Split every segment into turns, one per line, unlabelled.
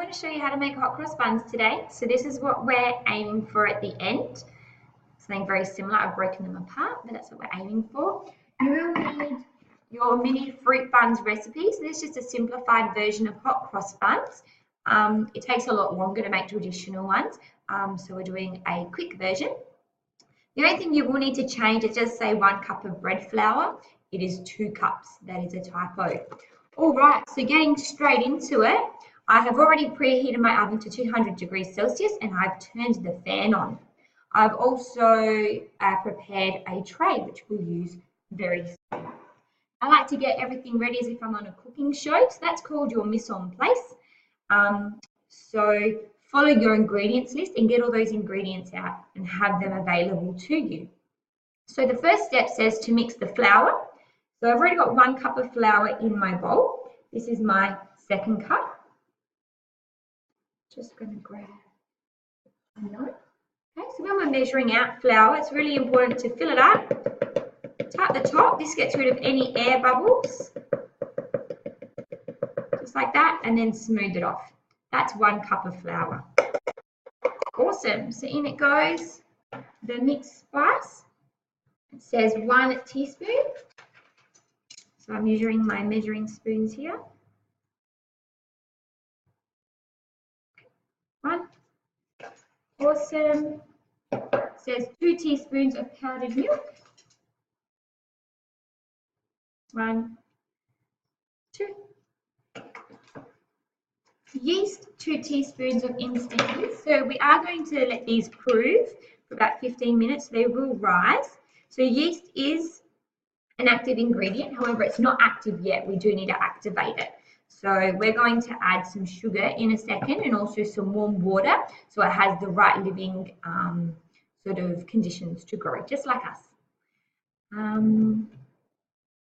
going to show you how to make hot cross buns today. So this is what we're aiming for at the end. Something very similar. I've broken them apart, but that's what we're aiming for. You will need your mini fruit buns recipe. So this is just a simplified version of hot cross buns. It takes a lot longer to make traditional ones, so we're doing a quick version. The only thing you will need to change, it does say 1 cup of bread flour. It is 2 cups. That is a typo. All right, so getting straight into it, I have already preheated my oven to 200 degrees Celsius and I've turned the fan on. I've also prepared a tray, which we'll use very soon. I like to get everything ready as if I'm on a cooking show, so that's called your mise en place. So follow your ingredients list and get all those ingredients out and have them available to you. So the first step says to mix the flour. So I've already got 1 cup of flour in my bowl. This is my 2nd cup. Just going to grab a note. Okay, so when we're measuring out flour, it's really important to fill it up. Tap the top. This gets rid of any air bubbles. Just like that, and then smooth it off. That's 1 cup of flour. Awesome. So in it goes the mixed spice. It says 1 teaspoon. So I'm using my measuring spoons here. 1. Awesome. It says 2 teaspoons of powdered milk. 1, 2. Yeast, 2 teaspoons of instant yeast. So we are going to let these prove for about 15 minutes. They will rise. So yeast is an active ingredient. However, it's not active yet. We do need to activate it. So we're going to add some sugar in a second and also some warm water so it has the right living sort of conditions to grow, just like us.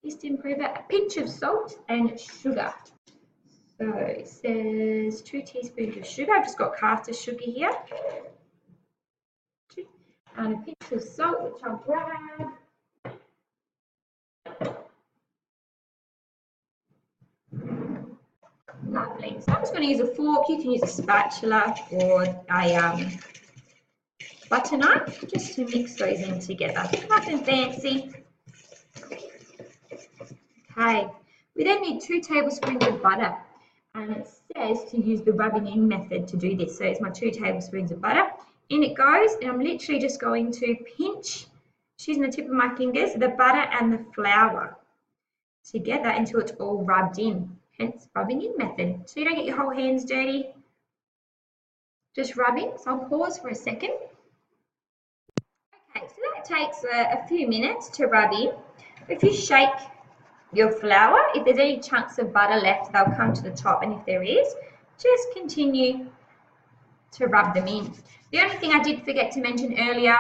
Yeast improver, a pinch of salt and sugar. So it says 2 teaspoons of sugar. I've just got caster sugar here. And a pinch of salt, which I'll grab. Lovely. So I'm just going to use a fork. You can use a spatula or a butter knife just to mix those in together. Nothing fancy. Okay. We then need 2 tablespoons of butter. And it says to use the rubbing in method to do this. So it's my 2 tablespoons of butter. In it goes, and I'm literally just going to pinch, just using the tip of my fingers, the butter and the flour together until it's all rubbed in. Hence, rubbing in method. So you don't get your whole hands dirty. Just rubbing. So I'll pause for a second. Okay, so that takes a few minutes to rub in. If you shake your flour, if there's any chunks of butter left, they'll come to the top, and if there is, just continue to rub them in. The only thing I did forget to mention earlier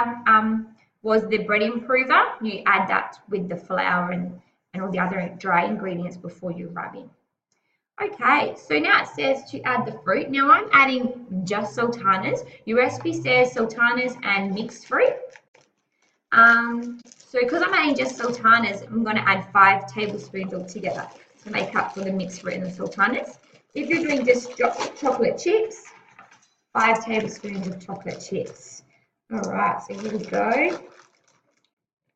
was the bread improver. You add that with the flour and all the other dry ingredients before you rub in. Okay, so now it says to add the fruit. Now I'm adding just sultanas. Your recipe says sultanas and mixed fruit. So because I'm adding just sultanas, I'm going to add 5 tablespoons altogether to make up for the mixed fruit and the sultanas. If you're doing just chocolate chips, 5 tablespoons of chocolate chips. All right, so here we go.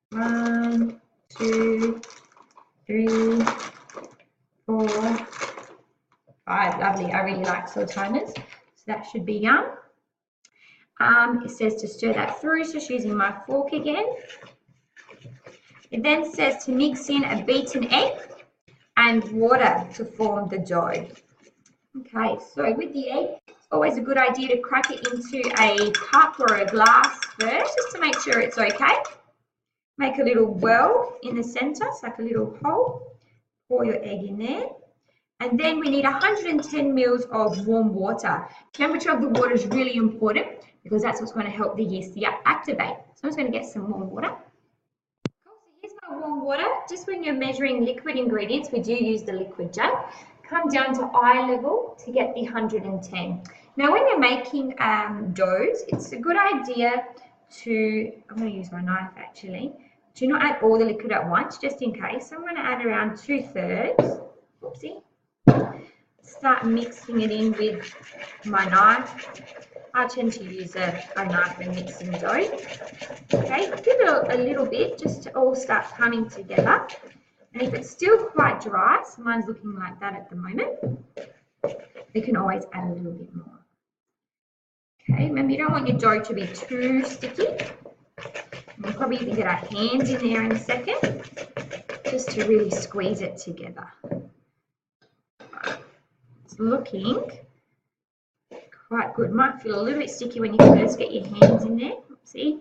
1, 2, 3, 4, 5. Lovely. I really like sultanas, so that should be yum. It says to stir that through, so just using my fork again. It then says to mix in a beaten egg and water to form the dough. Okay, so with the egg, it's always a good idea to crack it into a cup or a glass first, just to make sure it's okay. Make a little well in the center, it's like a little hole. Pour your egg in there. And then we need 110 mils of warm water. Temperature of the water is really important because that's what's going to help the yeast activate. So I'm just going to get some warm water. Cool, so here's my warm water. Just when you're measuring liquid ingredients, we do use the liquid jug. Come down to eye level to get the 110. Now when you're making doughs, it's a good idea to, I'm going to use my knife actually, to not add all the liquid at once, just in case. So I'm going to add around 2/3. Oopsie. start mixing it in with my knife. I tend to use a knife when mixing dough. Okay, give it a little bit just to all start coming together. And if it's still quite dry, so mine's looking like that at the moment, we can always add a little bit more. Okay, remember you don't want your dough to be too sticky. We'll probably even get our hands in there in a second, just to really squeeze it together. It's looking quite good. Might feel a little bit sticky when you first get your hands in there. See?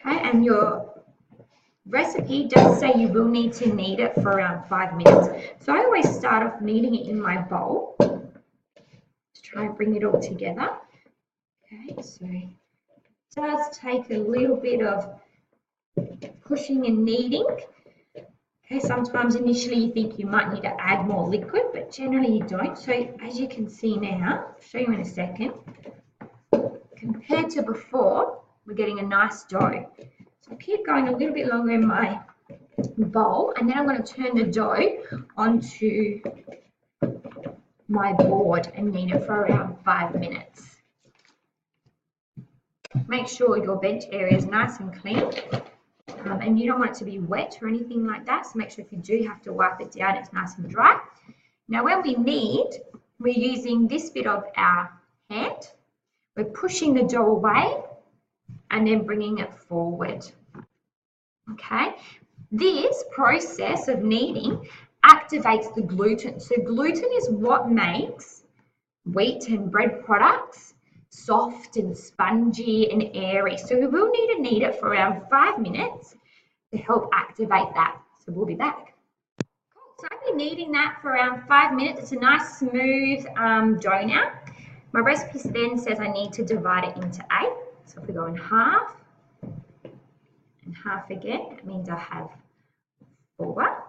Okay, and your recipe does say you will need to knead it for around 5 minutes. So I always start off kneading it in my bowl to try and bring it all together. Okay, so it does take a little bit of pushing and kneading. Okay, sometimes initially you think you might need to add more liquid, but generally you don't. So as you can see now, I'll show you in a second, compared to before, we're getting a nice dough. So I'll keep going a little bit longer in my bowl, and then I'm going to turn the dough onto my board and knead it for around 5 minutes. Make sure your bench area is nice and clean, and you don't want it to be wet or anything like that, so make sure if you do have to wipe it down, it's nice and dry. Now when we knead, we're using this bit of our hand. We're pushing the dough away and then bringing it forward. Okay, this process of kneading activates the gluten. So gluten is what makes wheat and bread products soft and spongy and airy. So we will need to knead it for around 5 minutes to help activate that. So we'll be back. Cool. So I've been kneading that for around 5 minutes. It's a nice smooth dough now. My recipe then says I need to divide it into 8. So if we go in half and half again, that means I have 4.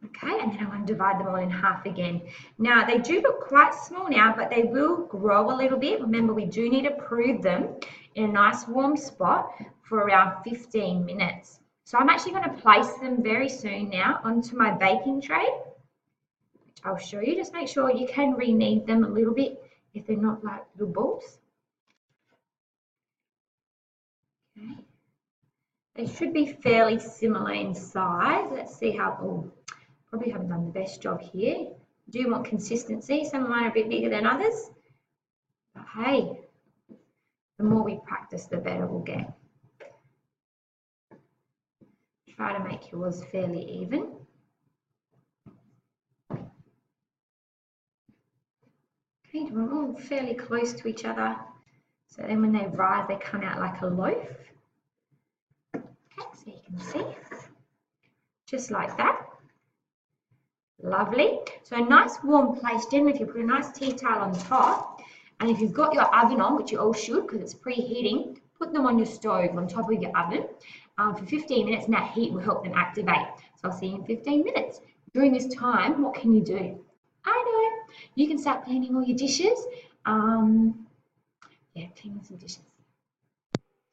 Okay, and then I'm going to divide them all in half again. Now, they do look quite small now, but they will grow a little bit. Remember, we do need to prove them in a nice warm spot for around 15 minutes. So I'm actually going to place them very soon now onto my baking tray, which I'll show you. Just make sure you can re-knead them a little bit if they're not like little balls. Okay. They should be fairly similar in size. Let's see how, oh, probably haven't done the best job here. Do want consistency. Some of mine are a bit bigger than others. But hey, the more we practice, the better we'll get. Try to make yours fairly even. Okay, we're all fairly close to each other. So then when they rise, they come out like a loaf. Okay, so you can see, just like that. Lovely. So a nice warm place. Generally, if you put a nice tea towel on top, and if you've got your oven on, which you all should because it's preheating, put them on your stove on top of your oven for 15 minutes, and that heat will help them activate. So I'll see you in 15 minutes. During this time, what can you do? I know, you can start cleaning all your dishes. Yeah, cleaning some dishes.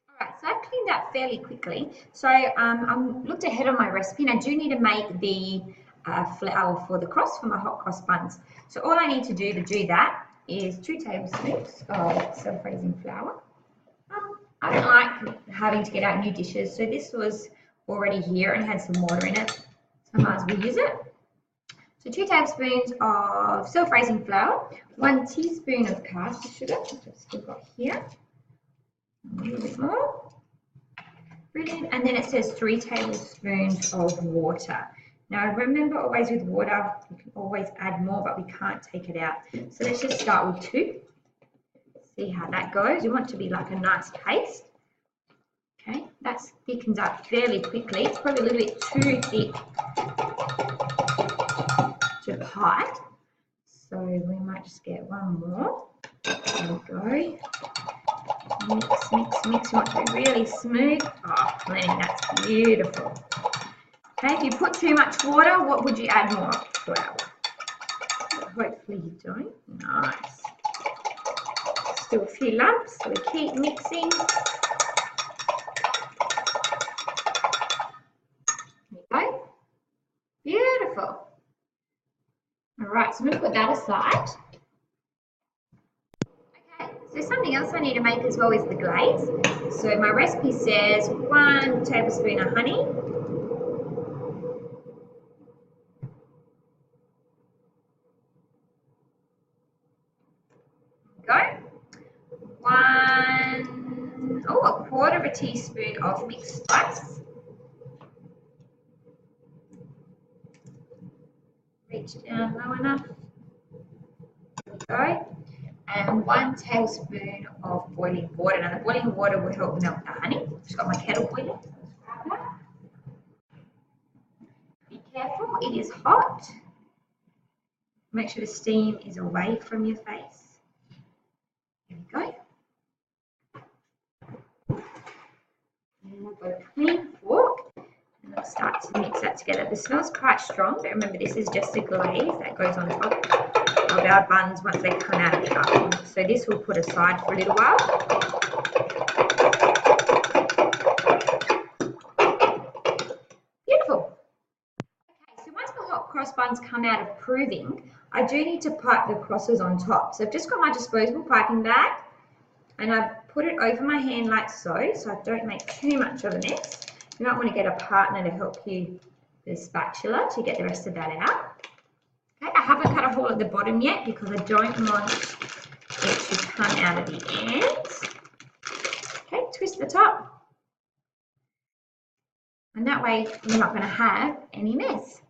All right, so I've cleaned that fairly quickly. So I looked ahead on my recipe, and I do need to make the flour for the cross, for my hot cross buns. So all I need to do that is 2 tablespoons of self-raising flour. I don't like having to get out new dishes, so this was already here and had some water in it, so I might as well use it. So 2 tablespoons of self-raising flour, 1 teaspoon of caster sugar, which I've still got here, a little bit more. Brilliant. And then it says 3 tablespoons of water. Now remember, always with water, you can always add more, but we can't take it out. So let's just start with 2. See how that goes. You want it to be like a nice paste. Okay, that thickens up fairly quickly. It's probably a little bit too thick to pie. So we might just get 1 more. There we go. Mix, mix, mix. You want it to be really smooth. Oh, plenty. That's beautiful. Okay, if you put too much water, what would you add more? Flour. Hopefully you don't. Nice. do a few lumps, so we keep mixing. There you go. Beautiful. All right, so I'm going to put that aside. Okay, so something else I need to make as well is the glaze. So my recipe says 1 tablespoon of honey. Go. A quarter of a teaspoon of mixed spice. Reach down low enough. There we go. And 1 tablespoon of boiling water. Now the boiling water will help melt the honey. Just got my kettle boiling. Be careful, it is hot. Make sure the steam is away from your face. There we go. And we'll go clean fork and we'll start to mix that together. The smell's quite strong, but remember this is just a glaze that goes on top of our buns once they come out of the oven. So this we'll put aside for a little while. Beautiful. Okay, so once the hot cross buns come out of proving, I do need to pipe the crosses on top. So I've just got my disposable piping bag and I've put it over my hand like so I don't make too much of a mess. You might want to get a partner to help you with a spatula to get the rest of that out. Okay, I haven't cut a hole at the bottom yet because I don't want it to come out of the ends. Okay, twist the top. And that way you're not going to have any mess.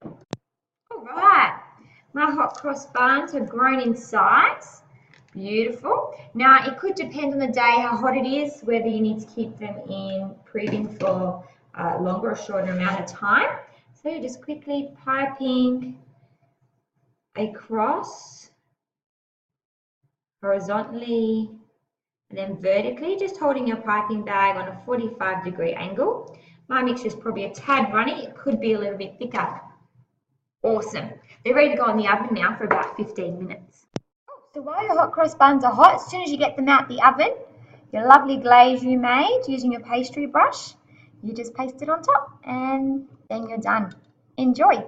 All right, my hot cross buns have grown in size. Beautiful. Now it could depend on the day how hot it is, whether you need to keep them in proving for a longer or shorter amount of time. So you're just quickly piping across horizontally and then vertically, just holding your piping bag on a 45-degree angle. My mixture is probably a tad runny. It could be a little bit thicker. Awesome. They're ready to go in the oven now for about 15 minutes. So while your hot cross buns are hot, as soon as you get them out the oven, your lovely glaze you made using your pastry brush, you just paste it on top and then you're done. Enjoy!